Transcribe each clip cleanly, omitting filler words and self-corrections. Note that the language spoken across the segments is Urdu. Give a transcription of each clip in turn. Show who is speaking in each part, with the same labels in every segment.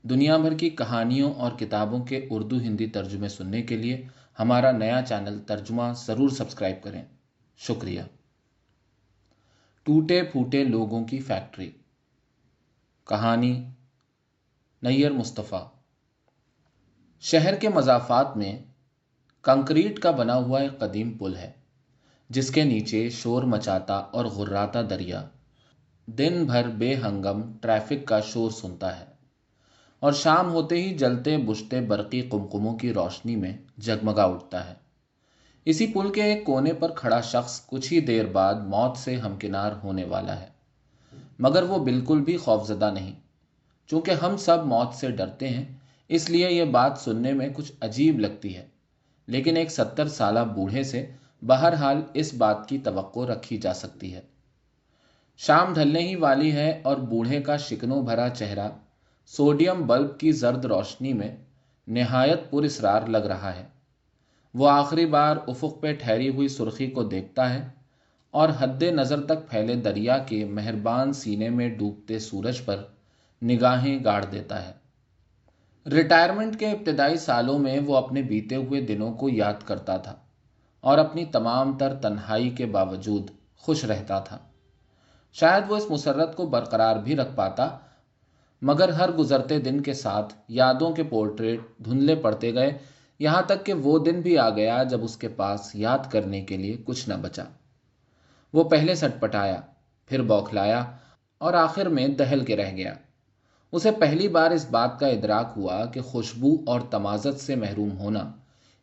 Speaker 1: دنیا بھر کی کہانیوں اور کتابوں کے اردو ہندی ترجمے سننے کے لیے ہمارا نیا چینل ترجمہ ضرور سبسکرائب کریں۔ شکریہ۔ ٹوٹے پھوٹے لوگوں کی فیکٹری۔ کہانی نیر مصطفیٰ۔ شہر کے مضافات میں کنکریٹ کا بنا ہوا ایک قدیم پل ہے جس کے نیچے شور مچاتا اور غراتا دریا دن بھر بے ہنگم ٹریفک کا شور سنتا ہے اور شام ہوتے ہی جلتے بجھتے برقی قمقموں کی روشنی میں جگمگا اٹھتا ہے۔ اسی پل کے ایک کونے پر کھڑا شخص کچھ ہی دیر بعد موت سے ہمکنار ہونے والا ہے، مگر وہ بالکل بھی خوفزدہ نہیں۔ چونکہ ہم سب موت سے ڈرتے ہیں اس لیے یہ بات سننے میں کچھ عجیب لگتی ہے، لیکن ایک 70 سالہ بوڑھے سے بہرحال اس بات کی توقع رکھی جا سکتی ہے۔ شام ڈھلنے ہی والی ہے اور بوڑھے کا شکنوں بھرا چہرہ سوڈیم بلب کی زرد روشنی میں نہایت پر اسرار لگ رہا ہے۔ وہ آخری بار افق پہ ٹھہری ہوئی سرخی کو دیکھتا ہے اور حد نظر تک پھیلے دریا کے مہربان سینے میں ڈوبتے سورج پر نگاہیں گاڑ دیتا ہے۔ ریٹائرمنٹ کے ابتدائی سالوں میں وہ اپنے بیتے ہوئے دنوں کو یاد کرتا تھا اور اپنی تمام تر تنہائی کے باوجود خوش رہتا تھا۔ شاید وہ اس مسرت کو برقرار بھی رکھ پاتا، مگر ہر گزرتے دن کے ساتھ یادوں کے پورٹریٹ دھندلے پڑتے گئے، یہاں تک کہ وہ دن بھی آ گیا جب اس کے پاس یاد کرنے کے لیے کچھ نہ بچا۔ وہ پہلے سٹپٹایا، پھر بوکھلایا اور آخر میں دہل کے رہ گیا۔ اسے پہلی بار اس بات کا ادراک ہوا کہ خوشبو اور تمازت سے محروم ہونا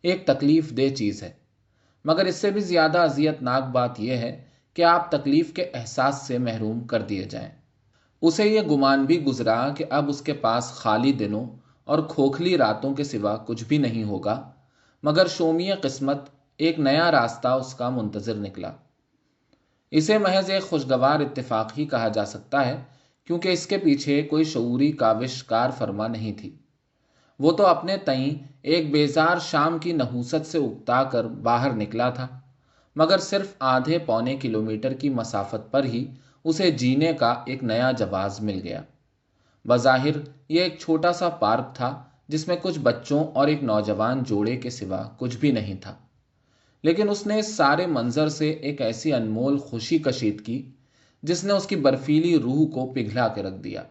Speaker 1: ایک تکلیف دہ چیز ہے، مگر اس سے بھی زیادہ اذیت ناک بات یہ ہے کہ آپ تکلیف کے احساس سے محروم کر دیے جائیں۔ اسے یہ گمان بھی گزرا کہ اب اس کے پاس خالی دنوں اور کھوکھلی راتوں کے سوا کچھ بھی نہیں ہوگا، مگر شومی قسمت ایک نیا راستہ اس کا منتظر نکلا۔ اسے محض ایک خوشگوار اتفاق ہی کہا جا سکتا ہے، کیونکہ اس کے پیچھے کوئی شعوری کاوش کار فرما نہیں تھی۔ وہ تو اپنے تئیں ایک بیزار شام کی نحوست سے اکتا کر باہر نکلا تھا، مگر صرف آدھے پونے کلومیٹر کی مسافت پر ہی اسے جینے کا ایک نیا جواز مل گیا۔ بظاہر یہ ایک چھوٹا سا پارک تھا جس میں کچھ بچوں اور ایک نوجوان جوڑے کے سوا کچھ بھی نہیں تھا، لیکن اس نے اس سارے منظر سے ایک ایسی انمول خوشی کشید کی جس نے اس کی برفیلی روح کو پگھلا کے رکھ دیا۔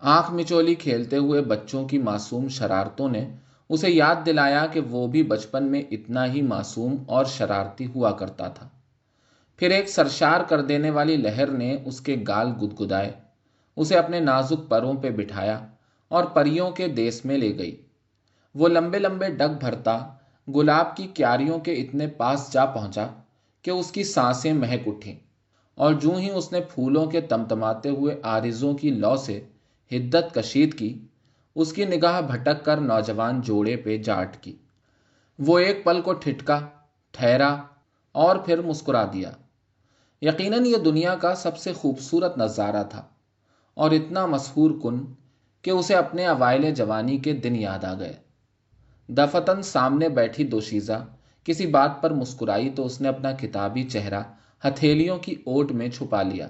Speaker 1: آنکھ مچولی کھیلتے ہوئے بچوں کی معصوم شرارتوں نے اسے یاد دلایا کہ وہ بھی بچپن میں اتنا ہی معصوم اور شرارتی ہوا کرتا تھا۔ پھر ایک سرشار کر دینے والی لہر نے اس کے گال گدگدائے، اسے اپنے نازک پروں پہ بٹھایا اور پریوں کے دیس میں لے گئی۔ وہ لمبے لمبے ڈگ بھرتا گلاب کی کیاریوں کے اتنے پاس جا پہنچا کہ اس کی سانسیں مہک اٹھیں، اور جوں ہی اس نے پھولوں کے تمتماتے ہوئے عارضوں کی لو سے حدت کشید کی، اس کی نگاہ بھٹک کر نوجوان جوڑے پہ جا اٹکی۔ وہ ایک پل کو ٹھٹکا، ٹھہرا اور پھر مسکرا دیا۔ یقیناً یہ دنیا کا سب سے خوبصورت نظارہ تھا اور اتنا مسحور کن کہ اسے اپنے اوائل جوانی کے دن یاد آ گئے۔ دفتن سامنے بیٹھی دوشیزہ کسی بات پر مسکرائی تو اس نے اپنا کتابی چہرہ ہتھیلیوں کی اوٹ میں چھپا لیا۔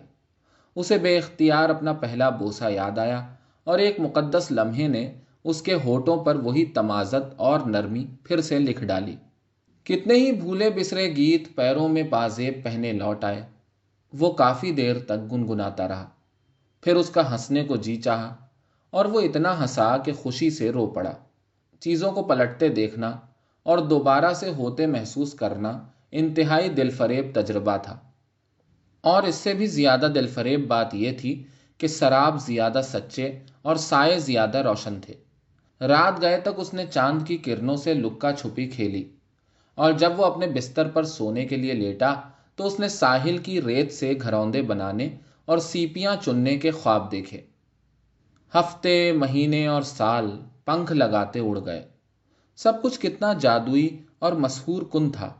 Speaker 1: اسے بے اختیار اپنا پہلا بوسہ یاد آیا اور ایک مقدس لمحے نے اس کے ہونٹوں پر وہی تمازت اور نرمی پھر سے لکھ ڈالی۔ کتنے ہی بھولے بسرے گیت پیروں میں پازیب پہنے لوٹ آئے۔ وہ کافی دیر تک گنگناتا رہا، پھر اس کا ہنسنے کو جی چاہا اور وہ اتنا ہنسا کہ خوشی سے رو پڑا۔ چیزوں کو پلٹتے دیکھنا اور دوبارہ سے ہوتے محسوس کرنا انتہائی دل فریب تجربہ تھا، اور اس سے بھی زیادہ دل فریب بات یہ تھی کہ سراب زیادہ سچے اور سائے زیادہ روشن تھے۔ رات گئے تک اس نے چاند کی کرنوں سے لکا چھپی کھیلی، اور جب وہ اپنے بستر پر سونے کے لیے لیٹا تو اس نے ساحل کی ریت سے گھروندے بنانے اور سیپیاں چننے کے خواب دیکھے۔ ہفتے، مہینے اور سال پنکھ لگاتے اڑ گئے۔ سب کچھ کتنا جادوئی اور مسحور کن تھا،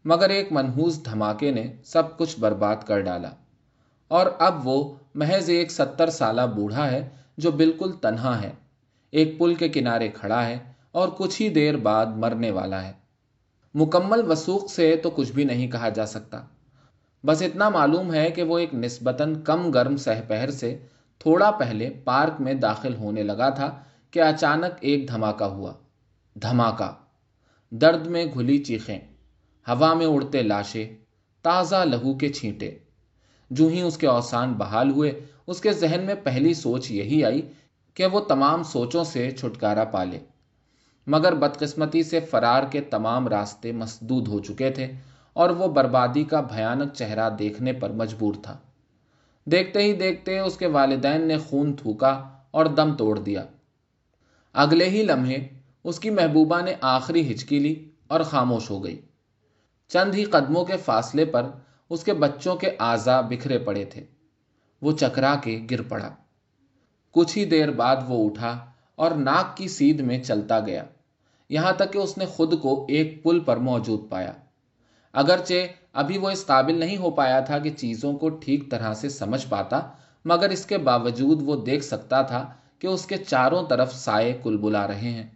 Speaker 1: مگر ایک منحوس دھماکے نے سب کچھ برباد کر ڈالا، اور اب وہ محض ایک 70 سالہ بوڑھا ہے جو بالکل تنہا ہے، ایک پل کے کنارے کھڑا ہے اور کچھ ہی دیر بعد مرنے والا ہے۔ مکمل وثوق سے تو کچھ بھی نہیں کہا جا سکتا، بس اتنا معلوم ہے کہ وہ ایک نسبتاً کم گرم سہ پہر سے تھوڑا پہلے پارک میں داخل ہونے لگا تھا کہ اچانک ایک دھماکہ ہوا۔ دھماکہ! درد میں گھلی چیخیں، ہوا میں اڑتے لاشیں، تازہ لہو کے چھینٹے۔ جو ہی اس کے اوسان بحال ہوئے، اس کے ذہن میں پہلی سوچ یہی آئی کہ وہ تمام سوچوں سے چھٹکارا پا لے، مگر بدقسمتی سے فرار کے تمام راستے مسدود ہو چکے تھے اور وہ بربادی کا بھیانک چہرہ دیکھنے پر مجبور تھا۔ دیکھتے ہی دیکھتے اس کے والدین نے خون تھوکا اور دم توڑ دیا۔ اگلے ہی لمحے اس کی محبوبہ نے آخری ہچکی لی اور خاموش ہو گئی۔ چند ہی قدموں کے فاصلے پر اس کے بچوں کے اعضاء بکھرے پڑے تھے۔ وہ چکرا کے گر پڑا۔ کچھ ہی دیر بعد وہ اٹھا اور ناک کی سیدھ میں چلتا گیا، یہاں تک کہ اس نے خود کو ایک پل پر موجود پایا۔ اگرچہ ابھی وہ اس قابل نہیں ہو پایا تھا کہ چیزوں کو ٹھیک طرح سے سمجھ پاتا، مگر اس کے باوجود وہ دیکھ سکتا تھا کہ اس کے چاروں طرف سائے کل بلا رہے ہیں۔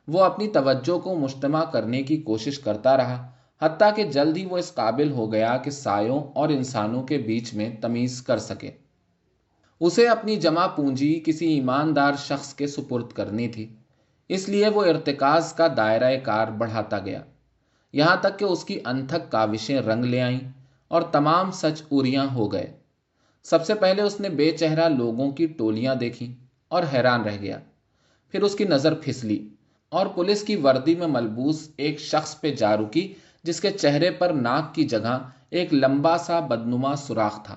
Speaker 1: وہ اپنی توجہ کو مجتمع کرنے کی کوشش کرتا رہا، حتیٰ کہ جلد ہی وہ اس قابل ہو گیا کہ سایوں اور انسانوں کے بیچ میں تمیز کر سکے۔ اسے اپنی جمع پونجی کسی ایماندار شخص کے سپرد کرنی تھی، اس لیے وہ ارتکاز کا دائرہ کار بڑھاتا گیا، یہاں تک کہ اس کی انتھک کاوشیں رنگ لے آئیں اور تمام سچ اوریاں ہو گئے۔ سب سے پہلے اس نے بے چہرہ لوگوں کی ٹولیاں دیکھیں اور حیران رہ گیا۔ پھر اس کی نظر پھسلی اور پولیس کی وردی میں ملبوس ایک شخص پہ جا رکی، جس کے چہرے پر ناک کی جگہ ایک لمبا سا بدنما سوراخ تھا۔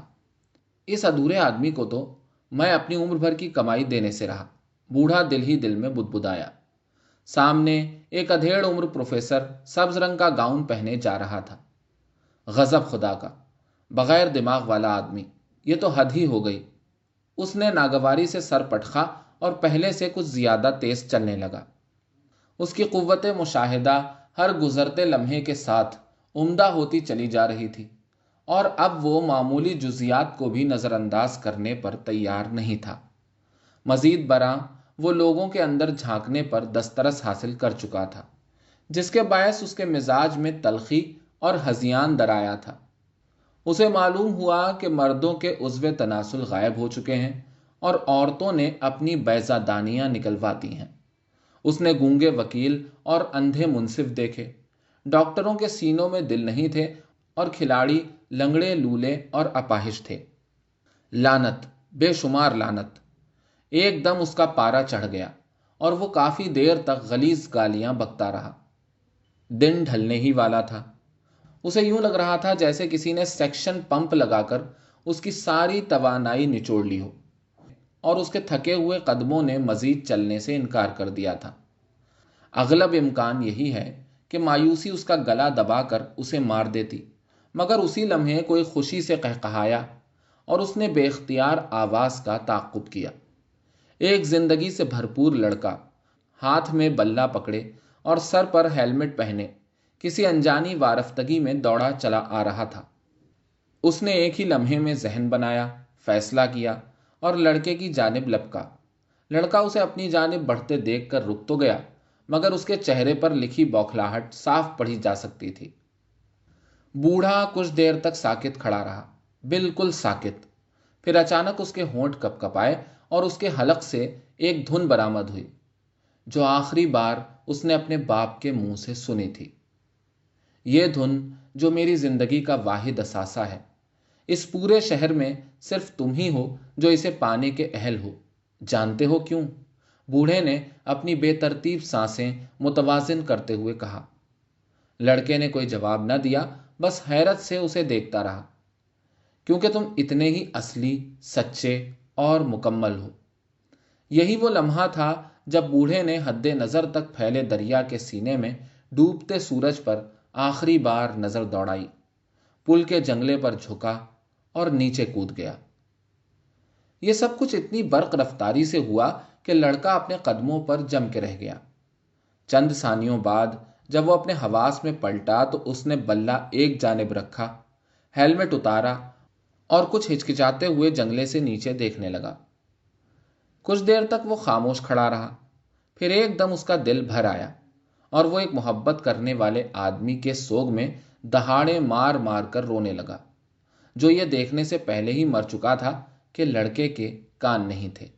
Speaker 1: اس ادھورے آدمی کو تو میں اپنی عمر بھر کی کمائی دینے سے رہا، بوڑھا دل ہی دل میں بدبدایا۔ سامنے ایک ادھیڑ عمر پروفیسر سبز رنگ کا گاؤن پہنے جا رہا تھا۔ غضب خدا کا! بغیر دماغ والا آدمی! یہ تو حد ہی ہو گئی۔ اس نے ناگواری سے سر پٹخا اور پہلے سے کچھ زیادہ تیز چلنے لگا۔ اس کی قوت مشاہدہ ہر گزرتے لمحے کے ساتھ عمدہ ہوتی چلی جا رہی تھی، اور اب وہ معمولی جزیات کو بھی نظر انداز کرنے پر تیار نہیں تھا۔ مزید برآں وہ لوگوں کے اندر جھانکنے پر دسترس حاصل کر چکا تھا، جس کے باعث اس کے مزاج میں تلخی اور ہذیان درآیا تھا۔ اسے معلوم ہوا کہ مردوں کے عضو تناسل غائب ہو چکے ہیں اور عورتوں نے اپنی بیضہ دانیاں نکلواتی ہیں۔ اس نے گونگے وکیل اور اندھے منصف دیکھے، ڈاکٹروں کے سینوں میں دل نہیں تھے اور کھلاڑی لنگڑے لولے اور اپاہج تھے۔ لعنت، بے شمار لعنت! ایک دم اس کا پارا چڑھ گیا اور وہ کافی دیر تک غلیظ گالیاں بکتا رہا۔ دن ڈھلنے ہی والا تھا۔ اسے یوں لگ رہا تھا جیسے کسی نے سیکشن پمپ لگا کر اس کی ساری توانائی نچوڑ لی ہو، اور اس کے تھکے ہوئے قدموں نے مزید چلنے سے انکار کر دیا تھا۔ اغلب امکان یہی ہے کہ مایوسی اس کا گلا دبا کر اسے مار دیتی، مگر اسی لمحے کوئی خوشی سے قہقہایا اور اس نے بے اختیار آواز کا تعاقب کیا۔ ایک زندگی سے بھرپور لڑکا، ہاتھ میں بلہ پکڑے اور سر پر ہیلمٹ پہنے، کسی انجانی وارفتگی میں دوڑا چلا آ رہا تھا۔ اس نے ایک ہی لمحے میں ذہن بنایا، فیصلہ کیا اور لڑکے کی جانب لپکا۔ لڑکا اسے اپنی جانب بڑھتے دیکھ کر رک تو گیا، مگر اس کے چہرے پر لکھی بوکھلاہٹ صاف پڑھی جا سکتی تھی۔ بوڑھا کچھ دیر تک ساکت کھڑا رہا، بالکل ساکت۔ پھر اچانک اس کے ہونٹ کپ کپائے اور اس کے حلق سے ایک دھن برآمد ہوئی، جو آخری بار اس نے اپنے باپ کے منہ سے سنی تھی۔ یہ دھن جو میری زندگی کا واحد اثاثہ ہے، اس پورے شہر میں صرف تم ہی ہو جو اسے پانے کے اہل ہو۔ جانتے ہو کیوں؟ بوڑھے نے اپنی بے ترتیب سانسیں متوازن کرتے ہوئے کہا۔ لڑکے نے کوئی جواب نہ دیا، بس حیرت سے اسے دیکھتا رہا۔ کیونکہ تم اتنے ہی اصلی، سچے اور مکمل ہو۔ یہی وہ لمحہ تھا جب بوڑھے نے حد نظر تک پھیلے دریا کے سینے میں ڈوبتے سورج پر آخری بار نظر دوڑائی، پل کے جنگلے پر جھکا اور نیچے کود گیا۔ یہ سب کچھ اتنی برق رفتاری سے ہوا کہ لڑکا اپنے قدموں پر جم کے رہ گیا۔ چند ثانیوں بعد جب وہ اپنے حواس میں پلٹا تو اس نے بلہ ایک جانب رکھا، ہیلمٹ اتارا اور کچھ ہچکچاتے ہوئے جنگلے سے نیچے دیکھنے لگا۔ کچھ دیر تک وہ خاموش کھڑا رہا، پھر ایک دم اس کا دل بھر آیا اور وہ ایک محبت کرنے والے آدمی کے سوگ میں دہاڑے مار مار کر رونے لگا، جو یہ دیکھنے سے پہلے ہی مر چکا تھا کہ لڑکے کے کان نہیں تھے۔